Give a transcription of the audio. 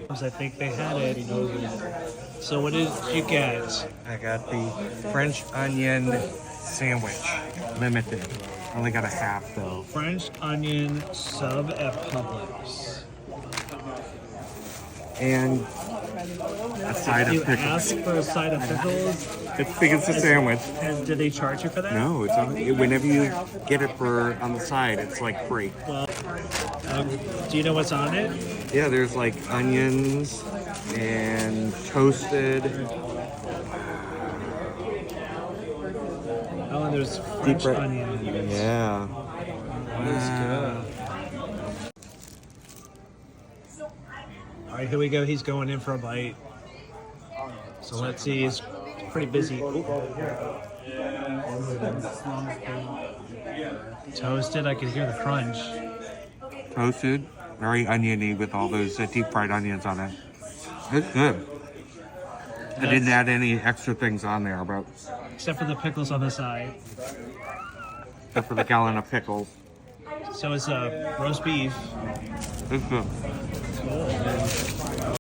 I think they had it. So what did you get? I got the French onion sandwich, limited. Only got a half though. French onion sub at Publix. And a side You of pickles. asked for a side of pickles, It's because it's a sandwich. and did they charge you for that? No, it's on, whenever you get it for on the side, it's like free. Well, do you know what's on it? Yeah, there's like onions and toasted. Oh, and there's French Deep fry- onion. Yeah. That's good. All right, here we go. He's going in for a bite. So let's see. He's pretty busy. Toasted. I can hear the crunch. Toasted, very oniony with all those deep fried onions on it. It's good. I didn't add any extra things on there, but Except for the pickles on the side. except for the gallon of pickles. So it's roast beef. It's good. Cool.